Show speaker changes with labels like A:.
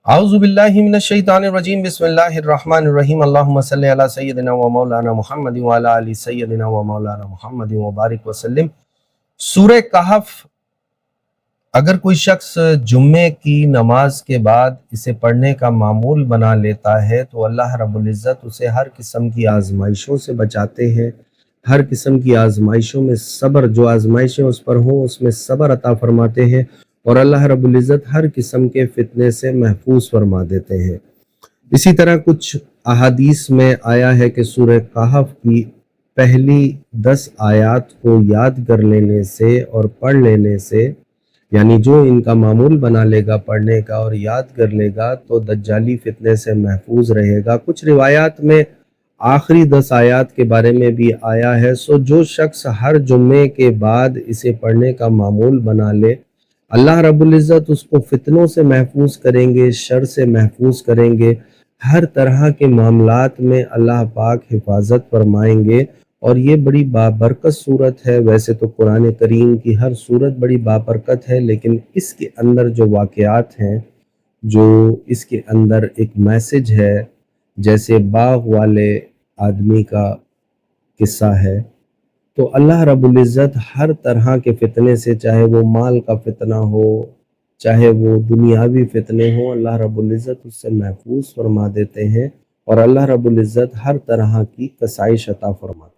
A: اعوذ باللہ من الشیطان الرجیم بسم اللہ الرحمن الرحیم اللہم صلی علی سیدنا و مولانا محمد و علی آل سیدنا و مولانا محمد و بارک وسلم۔ سورہ کہف اگر کوئی شخص جمعے کی نماز کے بعد اسے پڑھنے کا معمول بنا لیتا ہے تو اللہ رب العزت اسے ہر قسم کی آزمائشوں سے بچاتے ہیں، ہر قسم کی آزمائشوں میں صبر، جو آزمائشیں اس پر ہوں اس میں صبر عطا فرماتے ہیں، اور اللہ رب العزت ہر قسم کے فتنے سے محفوظ فرما دیتے ہیں۔ اسی طرح کچھ احادیث میں آیا ہے کہ سورہ کہف کی پہلی 10 آیات کو یاد کر لینے سے اور پڑھ لینے سے، یعنی جو ان کا معمول بنا لے گا پڑھنے کا اور یاد کر لے گا تو دجالی فتنے سے محفوظ رہے گا۔ کچھ روایات میں آخری 10 آیات کے بارے میں بھی آیا ہے۔ جو شخص ہر جمعے کے بعد اسے پڑھنے کا معمول بنا لے، اللہ رب العزت اس کو فتنوں سے محفوظ کریں گے، شر سے محفوظ کریں گے، ہر طرح کے معاملات میں اللہ پاک حفاظت فرمائیں گے، اور یہ بڑی بابرکت صورت ہے۔ ویسے تو قرآن کریم کی ہر صورت بڑی بابرکت ہے، لیکن اس کے اندر جو واقعات ہیں، جو اس کے اندر ایک میسج ہے، جیسے باغ والے آدمی کا قصہ ہے، تو اللہ رب العزت ہر طرح کے فتنے سے، چاہے وہ مال کا فتنہ ہو، چاہے وہ دنیاوی فتنے ہوں، اللہ رب العزت اس سے محفوظ فرما دیتے ہیں، اور اللہ رب العزت ہر طرح کی کسائش عطا فرماتے ہیں۔